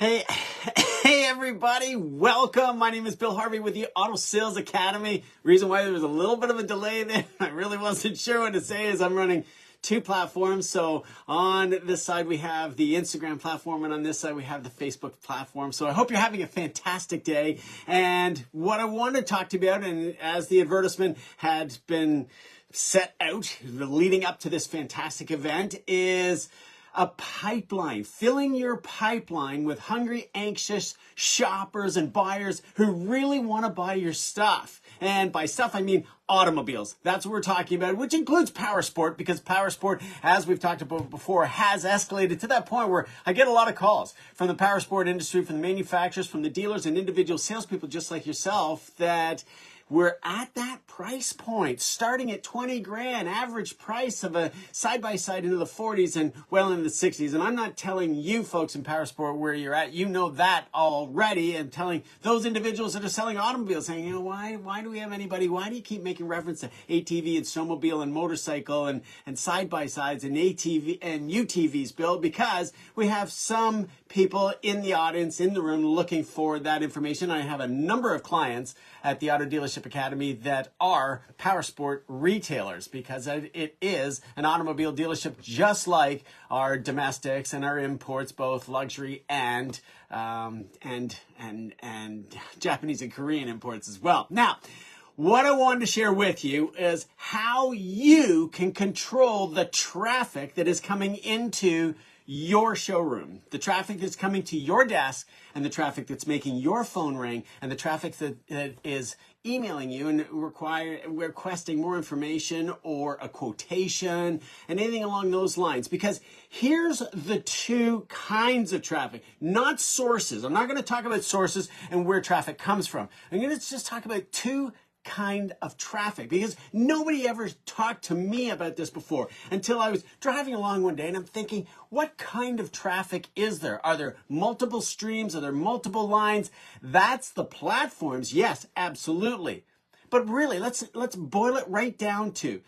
Hey, hey everybody, welcome. My name is Bill Harvey with the Auto Sales Academy. Reason why there was a little bit of a delay there, I really wasn't sure what to say, is I'm running two platforms. So on this side we have the Instagram platform, and on this side we have the Facebook platform. So I hope you're having a fantastic day. And what I want to talk to you about, and as the advertisement had been set out leading up to this fantastic event, is a pipeline, filling your pipeline with hungry, anxious shoppers and buyers who really want to buy your stuff. And by stuff, I mean automobiles. That's what we're talking about, which includes power sport, because power sport, as we've talked about before, has escalated to that point where I get a lot of calls from the power sport industry, from the manufacturers, from the dealers and individual salespeople just like yourself, that we're at that price point, starting at 20 grand, average price of a side-by-side into the 40s and well into the 60s. And I'm not telling you folks in power sport where you're at. You know that already. And telling those individuals that are selling automobiles, saying, you know, why do we have anybody? Why do you keep making reference to ATV and snowmobile and motorcycle and side-by-sides and ATV and UTVs, Bill? Because we have some people in the audience, in the room, looking for that information. I have a number of clients at the Auto Dealership Academy that are power sport retailers, because it is an automobile dealership just like our domestics and our imports, both luxury and Japanese and Korean imports as well. Now, what I wanted to share with you is how you can control the traffic that is coming into your showroom, the traffic that's coming to your desk, and the traffic that's making your phone ring, and the traffic that is emailing you and requesting more information or a quotation and anything along those lines. Because here's the two kinds of traffic, not sources. I'm not going to talk about sources and where traffic comes from. I'm going to just talk about two kind of traffic, because nobody ever talked to me about this before until I was driving along one day and I'm thinking, what kind of traffic is there? Are there multiple streams? Are there multiple lines? That's the platforms. Yes, absolutely. But really, let's boil it right down to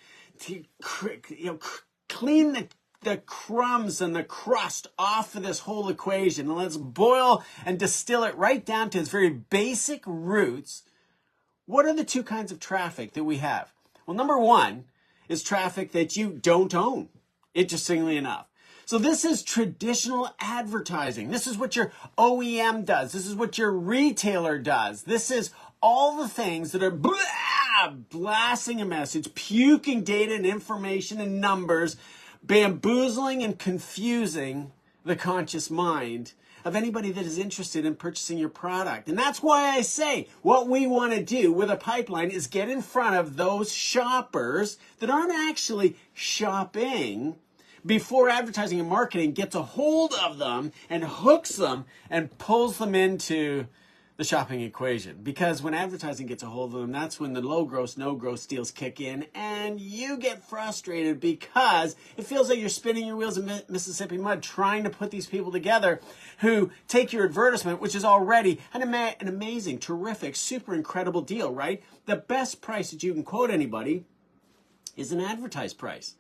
clean the crumbs and the crust off of this whole equation, and let's boil and distill it right down to its very basic roots. What are the two kinds of traffic that we have? Well, number one is traffic that you don't own, interestingly enough. So this is traditional advertising. This is what your OEM does. This is what your retailer does. This is all the things that are blasting a message, puking data and information and numbers, bamboozling and confusing the conscious mind of anybody that is interested in purchasing your product. And that's why I say what we want to do with a pipeline is get in front of those shoppers that aren't actually shopping before advertising and marketing gets a hold of them and hooks them and pulls them into the shopping equation. Because when advertising gets a hold of them, that's when the low gross, no gross deals kick in, and you get frustrated because it feels like you're spinning your wheels in Mississippi mud trying to put these people together who take your advertisement, which is already an amazing, terrific, super incredible deal, right? The best price that you can quote anybody is an advertised price,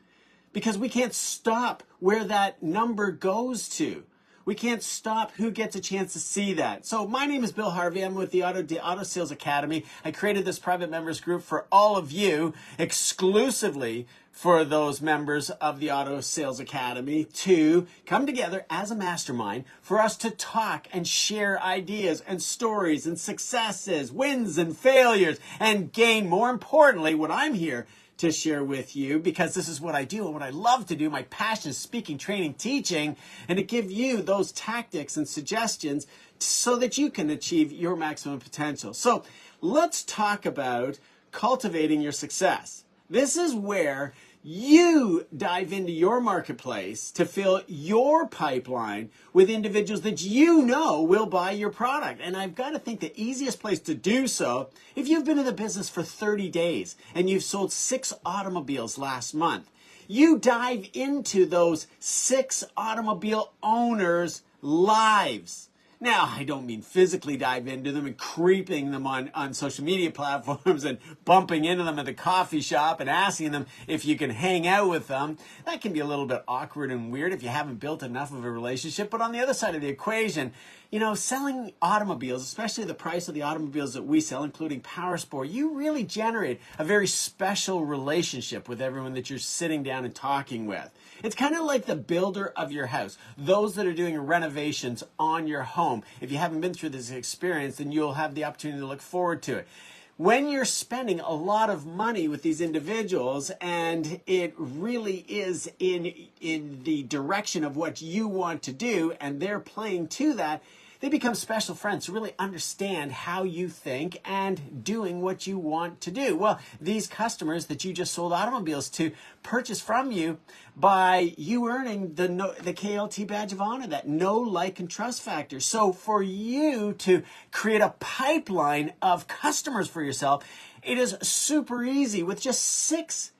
because we can't stop where that number goes to. We can't stop who gets a chance to see that. So my name is Bill Harvey. I'm with the Auto Sales Academy. I created this private members group for all of you, exclusively for those members of the Auto Sales Academy, to come together as a mastermind for us to talk and share ideas and stories and successes, wins and failures, and gain, more importantly, what I'm here to share with you, because this is what I do and what I love to do. My passion is speaking, training, teaching, and to give you those tactics and suggestions so that you can achieve your maximum potential. So let's talk about cultivating your success. This is where you dive into your marketplace to fill your pipeline with individuals that you know will buy your product. And I've got to think the easiest place to do so, if you've been in the business for 30 days and you've sold 6 automobiles last month, you dive into those 6 automobile owners' lives. Now, I don't mean physically dive into them and creeping them on social media platforms and bumping into them at the coffee shop and asking them if you can hang out with them. That can be a little bit awkward and weird if you haven't built enough of a relationship. But on the other side of the equation, selling automobiles, especially the price of the automobiles that we sell, including power sport, you really generate a very special relationship with everyone that you're sitting down and talking with. It's kind of like the builder of your house, those that are doing renovations on your home. If you haven't been through this experience, then you'll have the opportunity to look forward to it. When you're spending a lot of money with these individuals and it really is in the direction of what you want to do and they're playing to that, they become special friends who really understand how you think and doing what you want to do. Well, these customers that you just sold automobiles to purchase from you by you earning the KLT badge of honor, that know, like, and trust factor. So for you to create a pipeline of customers for yourself, it is super easy with just six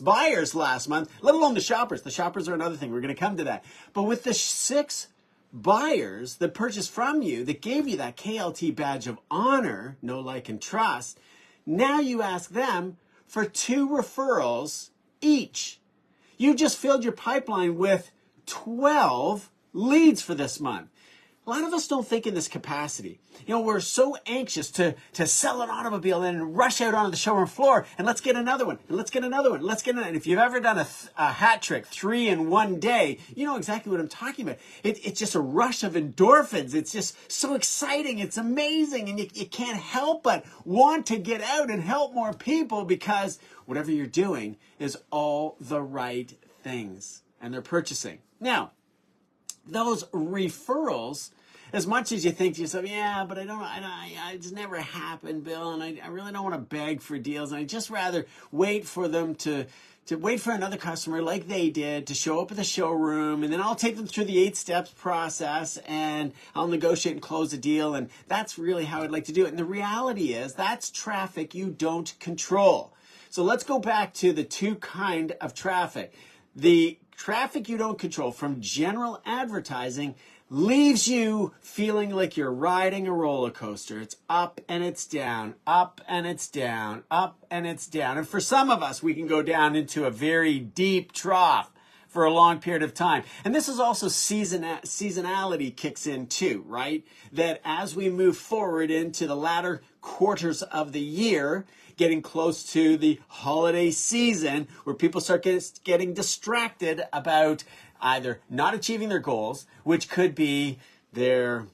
buyers last month, let alone the shoppers. The shoppers are another thing. We're going to come to that. But with the six buyers that purchased from you, that gave you that KLT badge of honor, know, like, and trust, now you ask them for 2 referrals each. You just filled your pipeline with 12 leads for this month. A lot of us don't think in this capacity. We're so anxious to sell an automobile and rush out onto the showroom floor and let's get another one, and let's get another one, let's get another. And if you've ever done a hat trick, 3 in one day, you know exactly what I'm talking about. It's just a rush of endorphins. It's just so exciting. It's amazing. And you can't help but want to get out and help more people because whatever you're doing is all the right things and they're purchasing. Now, those referrals, as much as you think to yourself, yeah, but it's never happened, Bill, and I really don't want to beg for deals, and I'd just rather wait for them to wait for another customer like they did to show up at the showroom, and then I'll take them through the 8 steps process, and I'll negotiate and close a deal, and that's really how I'd like to do it. And the reality is that's traffic you don't control. So let's go back to the 2 kind of traffic. The traffic you don't control from general advertising leaves you feeling like you're riding a roller coaster. It's up and it's down, up and it's down, up and it's down. And for some of us, we can go down into a very deep trough for a long period of time. And this is also seasonality kicks in too, right? That as we move forward into the latter quarters of the year, getting close to the holiday season, where people start getting distracted about either not achieving their goals, which could be their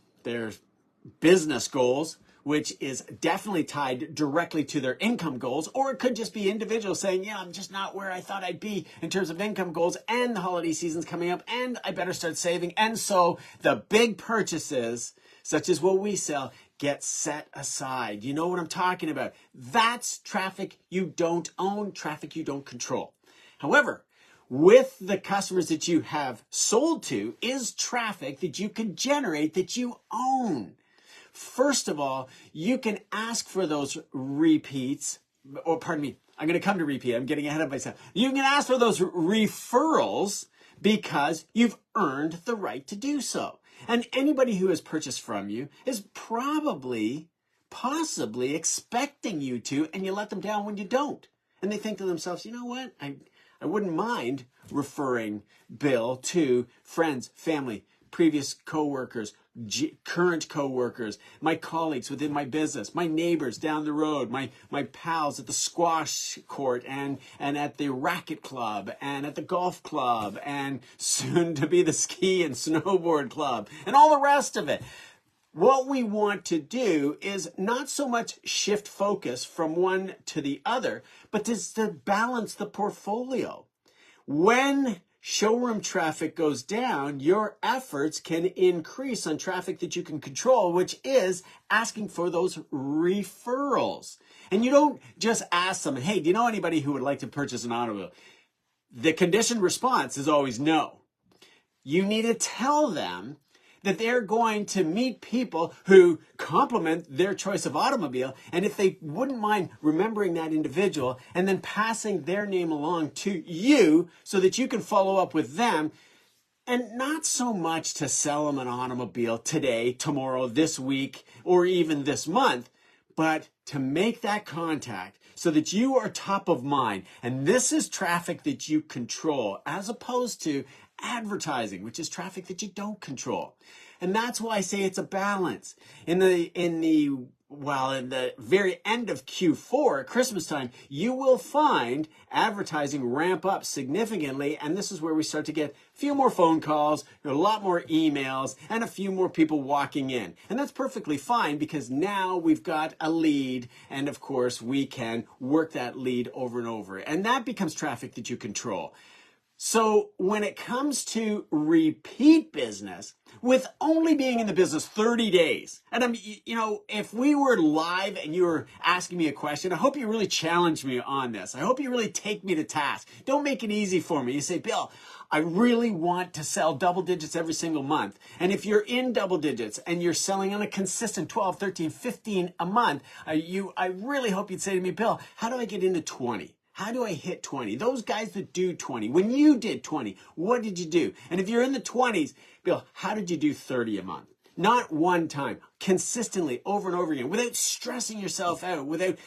business goals, which is definitely tied directly to their income goals, or it could just be individuals saying, yeah, I'm just not where I thought I'd be in terms of income goals, and the holiday season's coming up, and I better start saving. And so the big purchases, such as what we sell, get set aside. You know what I'm talking about. That's traffic you don't own, traffic you don't control. However, with the customers that you have sold to is traffic that you can generate that you own. First of all, you can ask for those repeats, or pardon me, I'm going to come to repeat. I'm getting ahead of myself. You can ask for those referrals because you've earned the right to do so. And anybody who has purchased from you is possibly expecting you to, and you let them down when you don't. And they think to themselves, you know what? I wouldn't mind referring Bill to friends, family, previous coworkers, current coworkers, my colleagues within my business, my neighbors down the road, my pals at the squash court and at the racket club and at the golf club and soon to be the ski and snowboard club and all the rest of it. What we want to do is not so much shift focus from one to the other, but just to balance the portfolio. When showroom traffic goes down, your efforts can increase on traffic that you can control, which is asking for those referrals. And you don't just ask them, hey, do you know anybody who would like to purchase an automobile? The conditioned response is always no. You need to tell them that they're going to meet people who complement their choice of automobile. And if they wouldn't mind remembering that individual and then passing their name along to you so that you can follow up with them, And not so much to sell them an automobile today, tomorrow, this week, or even this month, but to make that contact so that you are top of mind. And this is traffic that you control, as opposed to advertising, which is traffic that you don't control. And that's why I say it's a balance. In the very end of Q4 at Christmas time, you will find advertising ramp up significantly. And this is where we start to get a few more phone calls, a lot more emails, and a few more people walking in. And that's perfectly fine, because now we've got a lead. And of course, we can work that lead over and over. And that becomes traffic that you control. So when it comes to repeat business, with only being in the business 30 days, and if we were live and you were asking me a question, I hope you really challenge me on this. I hope you really take me to task. Don't make it easy for me. You say, Bill, I really want to sell double digits every single month. And if you're in double digits and you're selling on a consistent 12, 13, 15 a month, I really hope you'd say to me, Bill, how do I get into 20? How do I hit 20? Those guys that do 20, when you did 20, what did you do? And if you're in the 20s, Bill, how did you do 30 a month? Not one time, consistently, over and over again, without stressing yourself out, without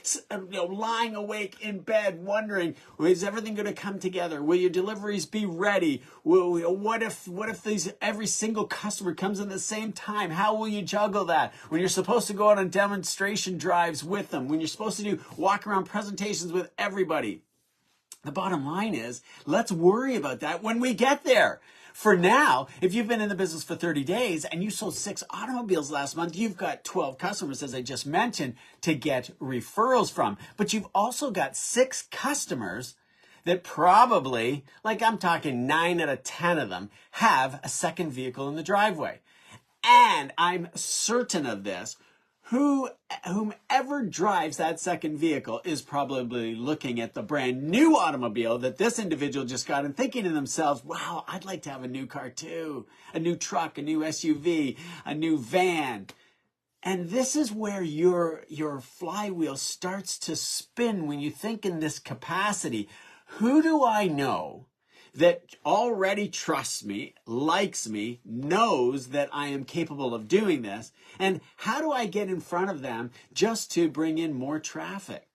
lying awake in bed wondering, is everything going to come together? Will your deliveries be ready? What if every single customer comes in the same time? How will you juggle that? When you're supposed to go out on demonstration drives with them, when you're supposed to do walk around presentations with everybody. The bottom line is, let's worry about that when we get there. For now, if you've been in the business for 30 days and you sold 6 automobiles last month, you've got 12 customers, as I just mentioned, to get referrals from. But you've also got 6 customers that probably, like I'm talking 9 out of 10 of them, have a second vehicle in the driveway. And I'm certain of this. Whomever drives that second vehicle is probably looking at the brand new automobile that this individual just got and thinking to themselves, wow, I'd like to have a new car too, a new truck, a new SUV, a new van. And this is where your flywheel starts to spin when you think in this capacity. Who do I know that already trusts me, likes me, knows that I am capable of doing this? And how do I get in front of them just to bring in more traffic?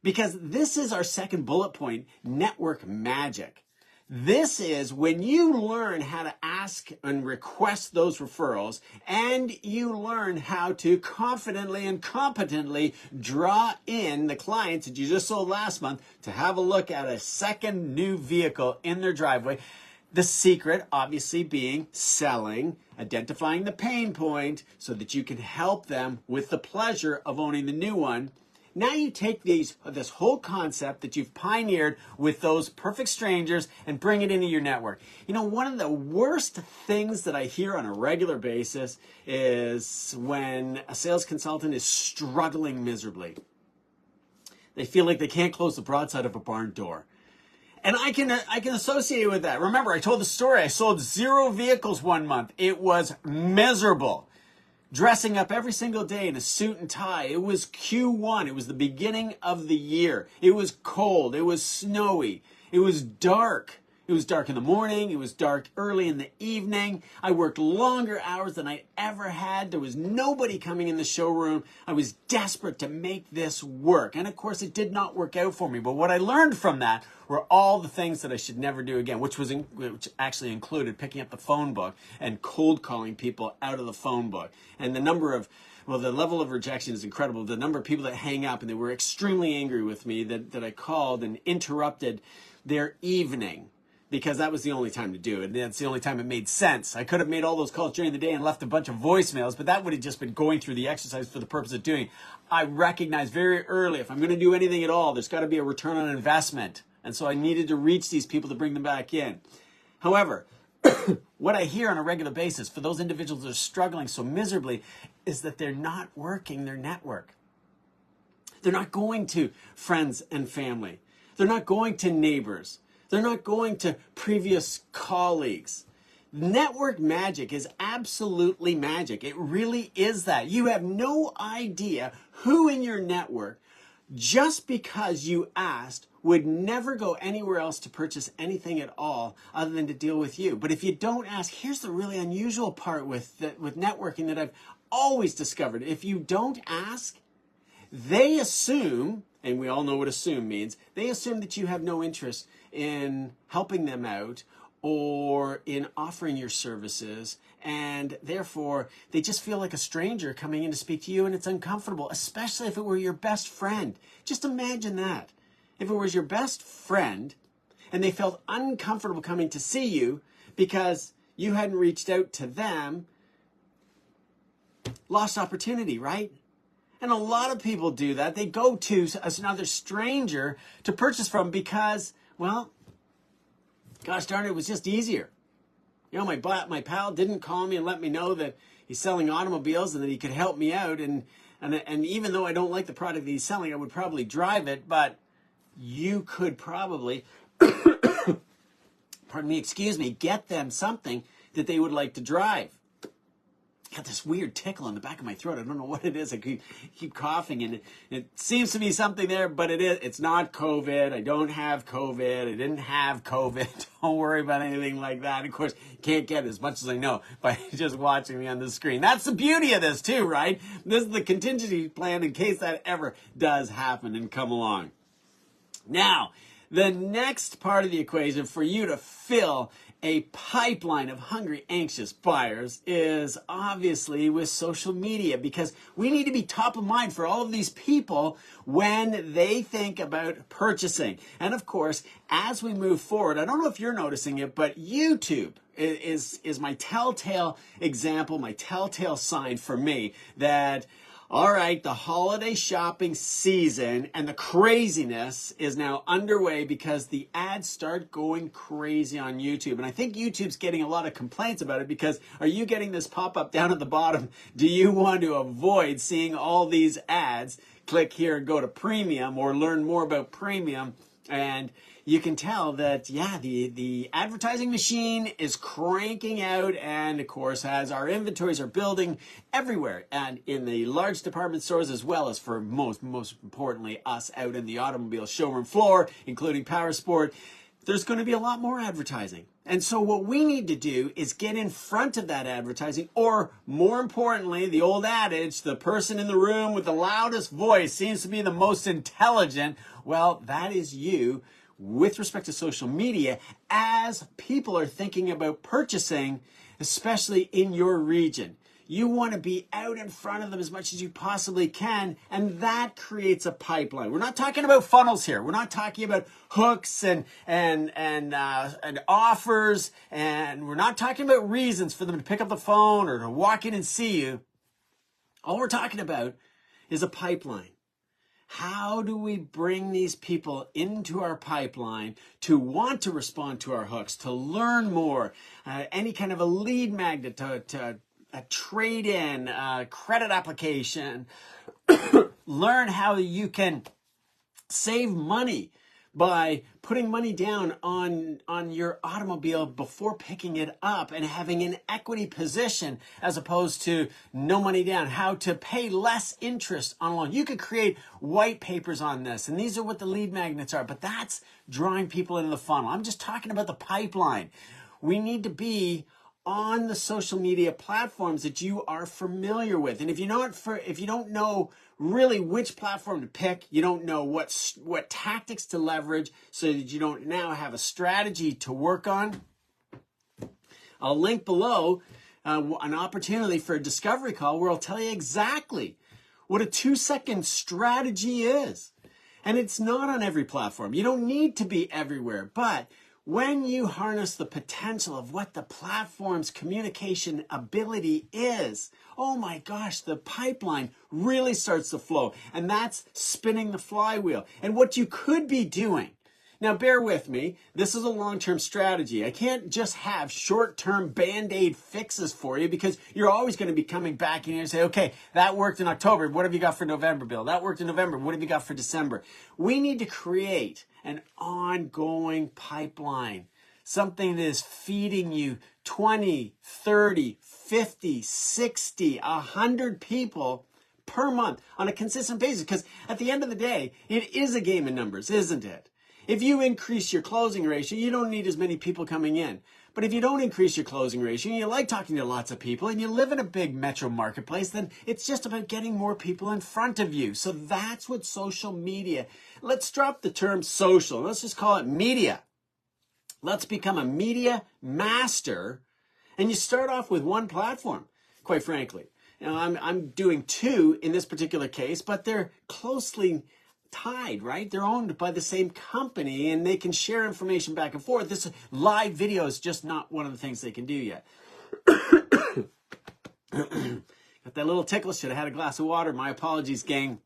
Because this is our second bullet point, network magic. This is when you learn how to ask and request those referrals, and you learn how to confidently and competently draw in the clients that you just sold last month to have a look at a second new vehicle in their driveway. The secret, obviously, being selling, identifying the pain point so that you can help them with the pleasure of owning the new one. Now you take this whole concept that you've pioneered with those perfect strangers and bring it into your network. One of the worst things that I hear on a regular basis is when a sales consultant is struggling miserably. They feel like they can't close the broadside of a barn door. And I can associate with that. Remember, I told the story. I sold 0 vehicles one month. It was miserable. Dressing up every single day in a suit and tie. It was Q1. It was the beginning of the year. It was cold. It was snowy. It was dark. It was dark in the morning. It was dark early in the evening. I worked longer hours than I ever had. There was nobody coming in the showroom. I was desperate to make this work. And of course, it did not work out for me. But what I learned from that were all the things that I should never do again, which actually included picking up the phone book and cold calling people out of the phone book. And the level of rejection is incredible. The number of people that hang up and they were extremely angry with me that I called and interrupted their evening, because that was the only time to do it. And that's the only time it made sense. I could have made all those calls during the day and left a bunch of voicemails, but that would have just been going through the exercise for the purpose of doing it. I recognized very early, if I'm going to do anything at all, there's got to be a return on investment. And so I needed to reach these people to bring them back in. However, what I hear on a regular basis for those individuals that are struggling so miserably is that they're not working their network. They're not going to friends and family. They're not going to neighbors. They're not going to previous colleagues. Network magic is absolutely magic. It really is that. You have no idea who in your network just because you asked would never go anywhere else to purchase anything at all other than to deal with you. But if you don't ask, here's the really unusual part with networking that I've always discovered. If you don't ask, they assume, and we all know what assume means, they assume that you have no interest in helping them out or in offering your services, and therefore they just feel like a stranger coming in to speak to you, and it's uncomfortable, especially if it were your best friend. Just imagine that. If it was your best friend and they felt uncomfortable coming to see you because you hadn't reached out to them, lost opportunity, right? And a lot of people do that. They go to another stranger to purchase from because, well, gosh darn it, was just easier. You know, my pal didn't call me and let me know that he's selling automobiles and that he could help me out. And even though I don't like the product that he's selling, I would probably drive it. But you could probably, get them something that they would like to drive. Got this weird tickle in the back of my throat. I don't know what it is. I keep coughing, and it seems to be something there, but it's not COVID. I don't have COVID. I didn't have COVID. Don't worry about anything like that. Of course, you can't get as much as I know by just watching me on the screen. That's the beauty of this too, right? This is the contingency plan in case that ever does happen and come along. Now, the next part of the equation for you to fill a pipeline of hungry, anxious buyers is obviously with social media, because we need to be top of mind for all of these people when they think about purchasing. And of course, as we move forward, I don't know if you're noticing it, but YouTube is my telltale example, my telltale sign for me that, all right, the holiday shopping season and the craziness is now underway because the ads start going crazy on YouTube. And I think YouTube's getting a lot of complaints about it because are you getting this pop-up down at the bottom? Do you want to avoid seeing all these ads? Click here and go to premium or learn more about premium. And you can tell that, yeah, the advertising machine is cranking out, and of course, as our inventories are building everywhere and in the large department stores, as well as for most importantly, us out in the automobile showroom floor, including Power Sport, there's going to be a lot more advertising. And so what we need to do is get in front of that advertising, or more importantly, the old adage, the person in the room with the loudest voice seems to be the most intelligent. Well, that is you with respect to social media as people are thinking about purchasing, especially in your region. You want to be out in front of them as much as you possibly can, and that creates a pipeline. We're not talking about funnels here. We're not talking about hooks and offers, and we're not talking about reasons for them to pick up the phone or to walk in and see you. All we're talking about is a pipeline. How do we bring these people into our pipeline to want to respond to our hooks, to learn more, any kind of a lead magnet, to a trade-in, credit application, learn how you can save money by putting money down on your automobile before picking it up and having an equity position as opposed to no money down, how to pay less interest on a loan. You could create white papers on this, and these are what the lead magnets are, but that's drawing people into the funnel. I'm just talking about the pipeline. We need to be on the social media platforms that you are familiar with. And if you don't know really which platform to pick, you don't know what tactics to leverage so that you don't now have a strategy to work on, I'll link below an opportunity for a discovery call where I'll tell you exactly what a 2-second strategy is. And it's not on every platform. You don't need to be everywhere, but when you harness the potential of what the platform's communication ability is, oh my gosh, the pipeline really starts to flow. And that's spinning the flywheel. And what you could be doing, now bear with me, this is a long-term strategy. I can't just have short-term Band-Aid fixes for you because you're always going to be coming back in here and say, okay, that worked in October. What have you got for November, Bill? That worked in November. What have you got for December? We need to create an ongoing pipeline, something that is feeding you 20, 30, 50, 60, 100 people per month on a consistent basis. Because at the end of the day, it is a game of numbers, isn't it? If you increase your closing ratio, you don't need as many people coming in. But if you don't increase your closing ratio, and you like talking to lots of people, and you live in a big metro marketplace, then it's just about getting more people in front of you. So that's what social media, let's drop the term social. Let's just call it media. Let's become a media master. And you start off with one platform, quite frankly. Now, I'm doing two in this particular case, but they're closely tied, right? They're owned by the same company and they can share information back and forth. This live video is just not one of the things they can do yet. Got that little tickle. Should have had a glass of water. My apologies, gang.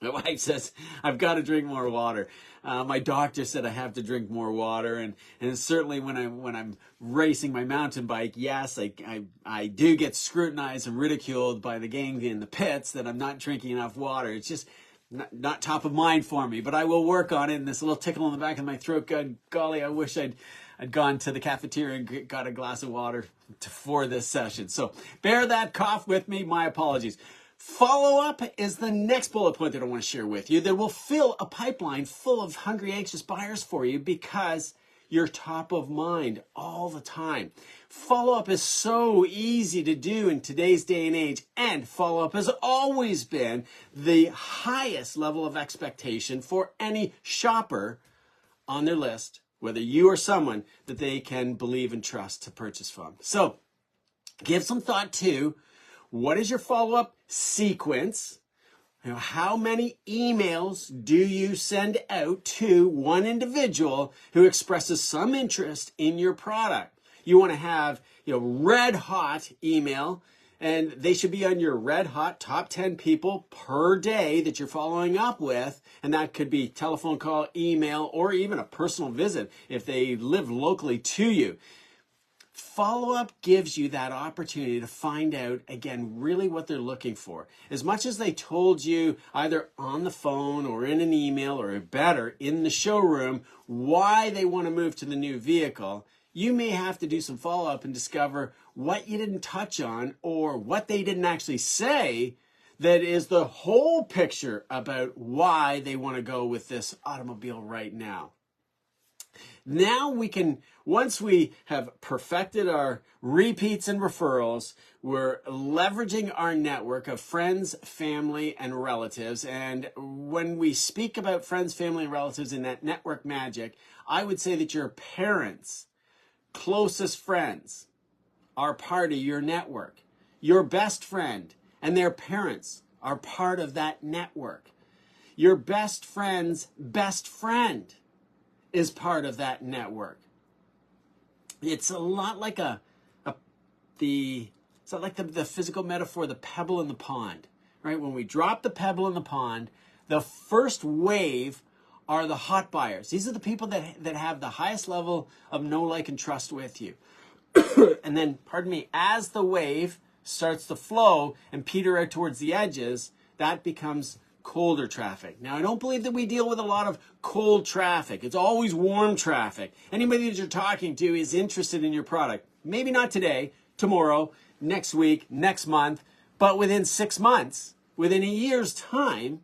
My wife says I've got to drink more water. My doctor said I have to drink more water, and certainly when I'm racing my mountain bike, yes, I do get scrutinized and ridiculed by the gang in the pits that I'm not drinking enough water. It's just not top of mind for me, but I will work on it. And this little tickle in the back of my throat, God, golly, I wish I'd gone to the cafeteria and got a glass of water for this session. So bear that cough with me. My apologies. Follow-up is the next bullet point that I want to share with you that will fill a pipeline full of hungry, anxious buyers for you because you're top of mind all the time. Follow-up is so easy to do in today's day and age, and follow-up has always been the highest level of expectation for any shopper on their list, whether you are someone that they can believe and trust to purchase from. So give some thought to what is your follow-up sequence? How many emails do you send out to one individual who expresses some interest in your product? You want to have, red hot email, and they should be on your red hot top 10 people per day that you're following up with. And that could be telephone call, email, or even a personal visit if they live locally to you. Follow-up gives you that opportunity to find out, again, really what they're looking for. As much as they told you either on the phone or in an email or better in the showroom why they want to move to the new vehicle, you may have to do some follow-up and discover what you didn't touch on or what they didn't actually say that is the whole picture about why they want to go with this automobile right now. Now we can, once we have perfected our repeats and referrals, we're leveraging our network of friends, family, and relatives. And when we speak about friends, family, and relatives in that network magic, I would say that your parents, closest friends, are part of your network. Your best friend and their parents are part of that network. Your best friend's best friend is part of that network. It's a lot like the physical metaphor, the pebble in the pond, right? When we drop the pebble in the pond, the first wave are the hot buyers. These are the people that have the highest level of know, like, and trust with you. And then, as the wave starts to flow and peter out towards the edges, that becomes colder traffic. Now, I don't believe that we deal with a lot of cold traffic. It's always warm traffic. Anybody that you're talking to is interested in your product. Maybe not today, tomorrow, next week, next month, but within 6 months, within a year's time,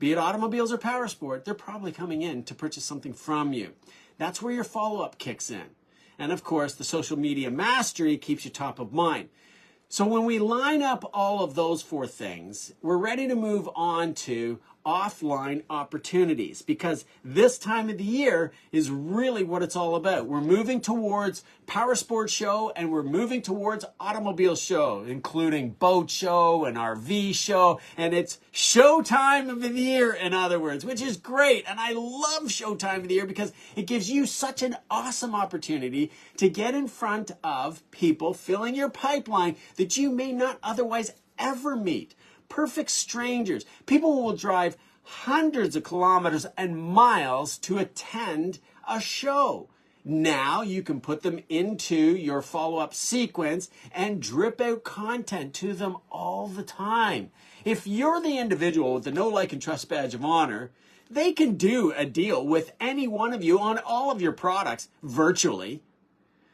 be it automobiles or power sport, they're probably coming in to purchase something from you. That's where your follow-up kicks in. And of course, the social media mastery keeps you top of mind. So when we line up all of those four things, we're ready to move on to offline opportunities, because this time of the year is really what it's all about. We're moving towards power sports show and we're moving towards automobile show, including boat show and RV show, and it's show time of the year, in other words, which is great. And I love show time of the year because it gives you such an awesome opportunity to get in front of people filling your pipeline that you may not otherwise ever meet. Perfect strangers, people who will drive hundreds of kilometers and miles to attend a show. Now you can put them into your follow-up sequence and drip out content to them all the time. If you're the individual with the know, like, and trust badge of honor, they can do a deal with any one of you on all of your products virtually.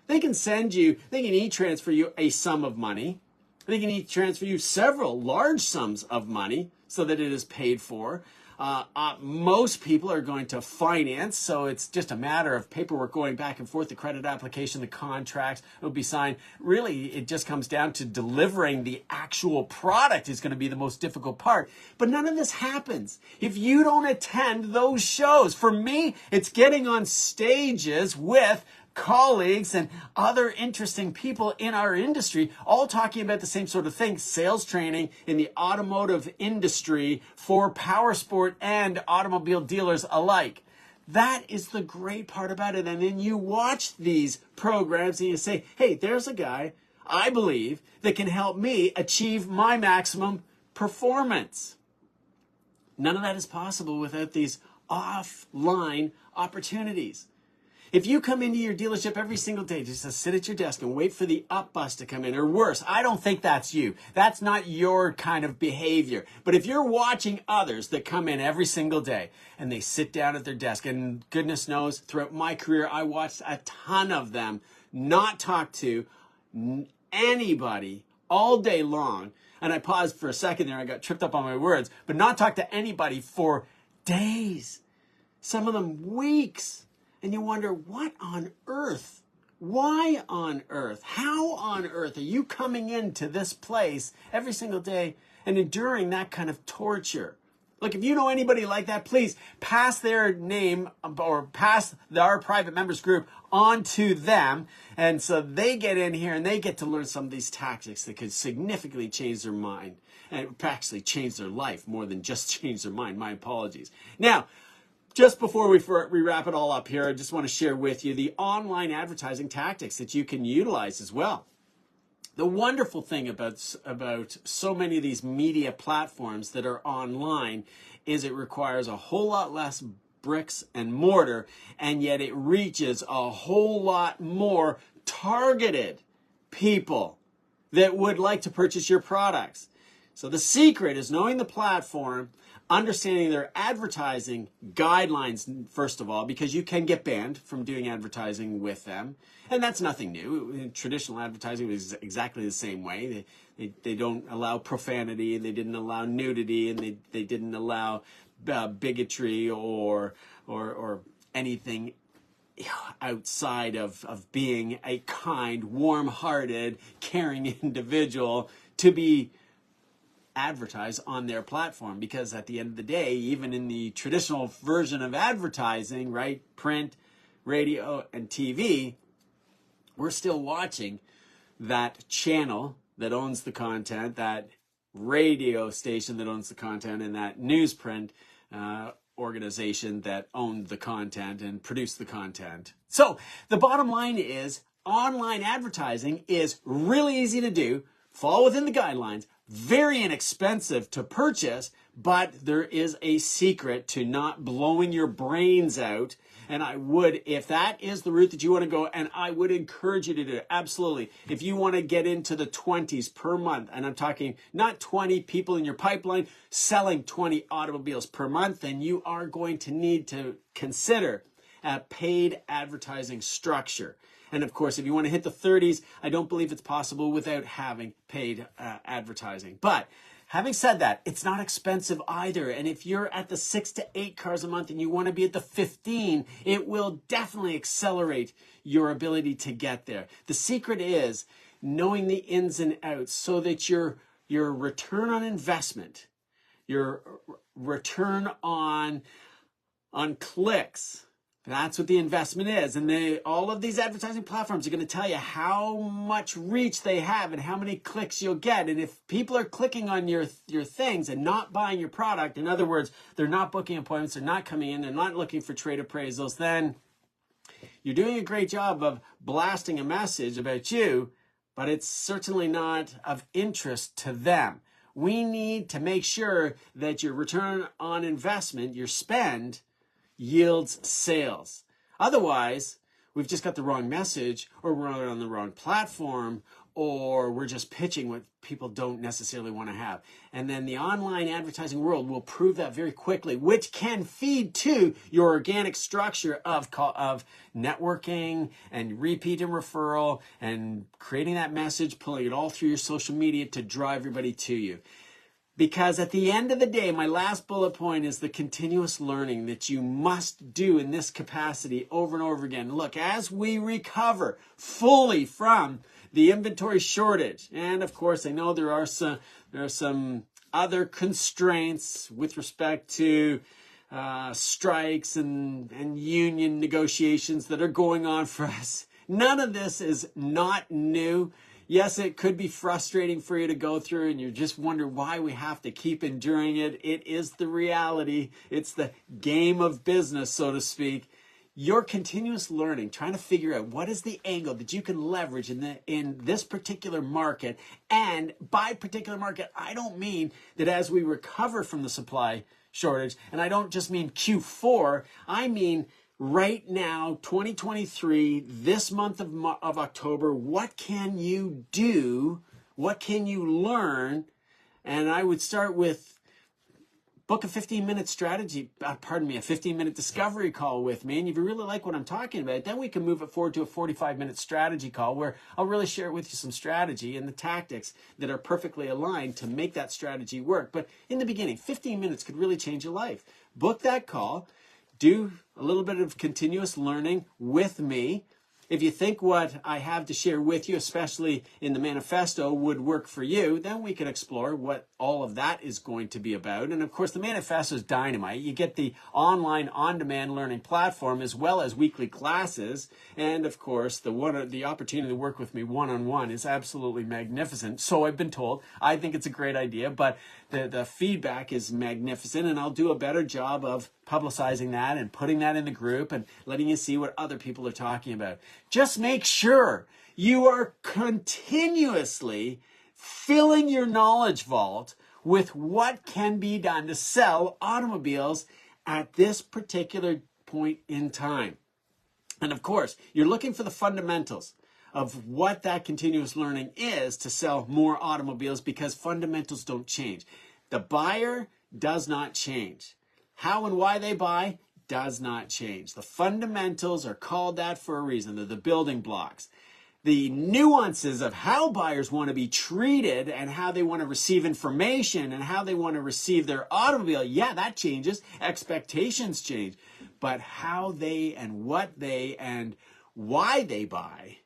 They can send you, they can e-transfer you a sum of money. They can need to transfer you several large sums of money so that it is paid for. Most people are going to finance, so it's just a matter of paperwork going back and forth, the credit application, the contracts will be signed. Really, it just comes down to delivering the actual product is going to be the most difficult part. But none of this happens if you don't attend those shows. For me, it's getting on stages with colleagues and other interesting people in our industry, all talking about the same sort of thing, sales training in the automotive industry for power sport and automobile dealers alike. That is the great part about it. And then you watch these programs and you say, hey, there's a guy I believe that can help me achieve my maximum performance. None of that is possible without these offline opportunities. If you come into your dealership every single day just to sit at your desk and wait for the up bus to come in, or worse, I don't think that's you. That's not your kind of behavior. But if you're watching others that come in every single day and they sit down at their desk, and goodness knows, throughout my career, I watched a ton of them not talk to anybody all day long. And I paused for a second there. I got tripped up on my words, but not talk to anybody for days, some of them weeks. And you wonder, what on earth? Why on earth? How on earth are you coming into this place every single day and enduring that kind of torture? Look, if you know anybody like that, please pass their name or pass our private members group on to them. And so they get in here and they get to learn some of these tactics that could significantly change their mind and actually change their life more than just change their mind. My apologies. Now, just before we wrap it all up here, I just want to share with you the online advertising tactics that you can utilize as well. The wonderful thing about so many of these media platforms that are online is it requires a whole lot less bricks and mortar, and yet it reaches a whole lot more targeted people that would like to purchase your products. So the secret is knowing the platform, understanding their advertising guidelines, first of all, because you can get banned from doing advertising with them. And that's nothing new. In traditional advertising was exactly the same way. They don't allow profanity, and they didn't allow nudity, and they didn't allow bigotry or anything outside of being a kind, warm-hearted, caring individual to be advertise on their platform. Because at the end of the day, even in the traditional version of advertising, right, print, radio, and TV, we're still watching that channel that owns the content, that radio station that owns the content, and that newsprint organization that owned the content and produced the content. So the bottom line is online advertising is really easy to do, fall within the guidelines, very inexpensive to purchase, but there is a secret to not blowing your brains out. And I would, if that is the route that you want to go, and I would encourage you to do it, absolutely. If you want to get into the 20s per month, and I'm talking not 20 people in your pipeline selling 20 automobiles per month, then you are going to need to consider a paid advertising structure. And of course, if you want to hit the 30s, I don't believe it's possible without having paid advertising. But having said that, it's not expensive either. And if you're at the 6 to 8 cars a month and you want to be at the 15, it will definitely accelerate your ability to get there. The secret is knowing the ins and outs so that your return on investment, your return on clicks, that's what the investment is. And all of these advertising platforms are going to tell you how much reach they have and how many clicks you'll get. And if people are clicking on your things and not buying your product, in other words, they're not booking appointments, they're not coming in, they're not looking for trade appraisals, then you're doing a great job of blasting a message about you, but it's certainly not of interest to them. We need to make sure that your return on investment, your spend, yields sales. Otherwise, we've just got the wrong message, or we're on the wrong platform, or we're just pitching what people don't necessarily want to have. And then the online advertising world will prove that very quickly, which can feed to your organic structure of networking and repeat and referral and creating that message, pulling it all through your social media to draw everybody to you. Because at the end of the day, my last bullet point is the continuous learning that you must do in this capacity over and over again. Look, as we recover fully from the inventory shortage, and of course, I know there are some other constraints with respect to strikes and union negotiations that are going on for us. None of this is not new. Yes, it could be frustrating for you to go through and you just wonder why we have to keep enduring it. It is the reality. It's the game of business, so to speak. Your continuous learning, trying to figure out what is the angle that you can leverage in this particular market. And by particular market, I don't mean that as we recover from the supply shortage, and I don't just mean Q4, I mean right now, 2023, this month of October, what can you do? What can you learn? And I would start with book a 15-minute strategy, a 15-minute discovery call with me. And if you really like what I'm talking about, then we can move it forward to a 45-minute strategy call where I'll really share with you some strategy and the tactics that are perfectly aligned to make that strategy work. But in the beginning, 15 minutes could really change your life. Book that call. Do a little bit of continuous learning with me. If you think what I have to share with you, especially in the manifesto, would work for you, then we can explore what all of that is going to be about. And of course, the manifesto is dynamite. You get the online on-demand learning platform as well as weekly classes. And of course, the opportunity to work with me one-on-one is absolutely magnificent. So I've been told. I think it's a great idea, but the feedback is magnificent, and I'll do a better job of publicizing that and putting that in the group and letting you see what other people are talking about. Just make sure you are continuously filling your knowledge vault with what can be done to sell automobiles at this particular point in time. And of course, you're looking for the fundamentals of what that continuous learning is to sell more automobiles, because fundamentals don't change. The buyer does not change. How and why they buy does not change. The fundamentals are called that for a reason. They're the building blocks. The nuances of how buyers want to be treated and how they want to receive information and how they want to receive their automobile, yeah, that changes. Expectations change. But how they and what they and why they buy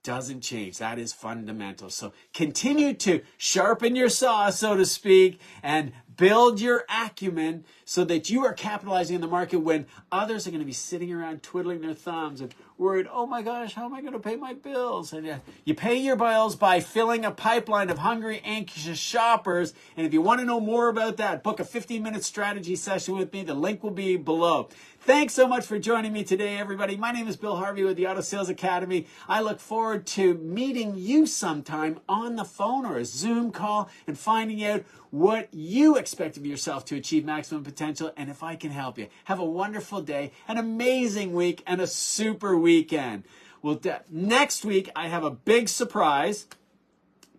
doesn't change. That is fundamental. So continue to sharpen your saw, so to speak, and build your acumen so that you are capitalizing in the market when others are going to be sitting around twiddling their thumbs and worried, oh my gosh, how am I going to pay my bills? And you pay your bills by filling a pipeline of hungry, anxious shoppers. And if you want to know more about that, book a 15-minute strategy session with me. The link will be below. Thanks so much for joining me today, everybody. My name is Bill Harvey with the Auto Sales Academy. I look forward to meeting you sometime on the phone or a Zoom call and finding out what you expect of yourself to achieve maximum potential, and if I can help you. Have a wonderful day, an amazing week, and a super weekend. Well, next week, I have a big surprise,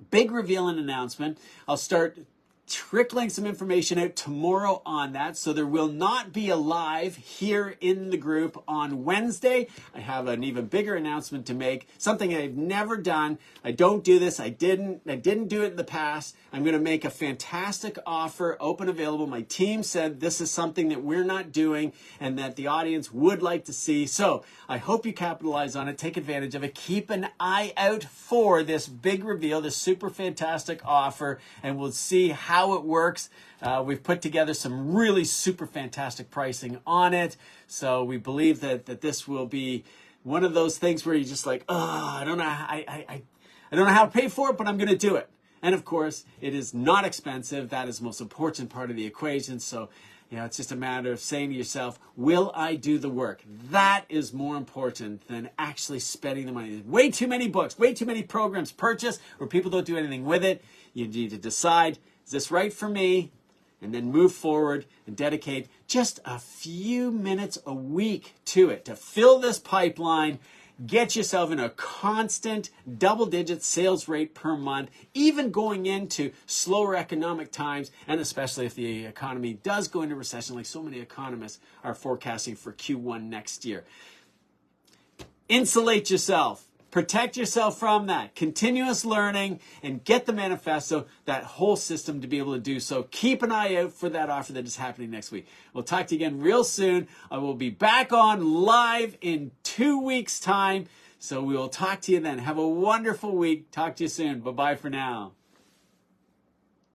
big reveal and announcement. I'll start trickling some information out tomorrow on that, so there will not be a live here in the group on Wednesday. I have an even bigger announcement to make, something I've never done. I don't do this. I didn't do it in the past. I'm going to make a fantastic offer, open available. My team said this is something that we're not doing and that the audience would like to see. So I hope you capitalize on it, take advantage of it. Keep an eye out for this big reveal, this super fantastic offer, and we'll see how it works. We've put together some really super fantastic pricing on it. So we believe that this will be one of those things where you're just like, oh, I don't know how to pay for it, but I'm going to do it. And of course, it is not expensive. That is the most important part of the equation. So, it's just a matter of saying to yourself, will I do the work? That is more important than actually spending the money. Way too many books, way too many programs purchased where people don't do anything with it. You need to decide, is this right for me? And then move forward and dedicate just a few minutes a week to it, to fill this pipeline, Get yourself in a constant double-digit sales rate per month, even going into slower economic times, and especially if the economy does go into recession, like so many economists are forecasting for Q1 next year. Insulate yourself. Protect yourself from that. Continuous learning and get the manifesto, that whole system to be able to do so. Keep an eye out for that offer that is happening next week. We'll talk to you again real soon. I will be back on live in 2 weeks' time. So we will talk to you then. Have a wonderful week. Talk to you soon. Bye-bye for now.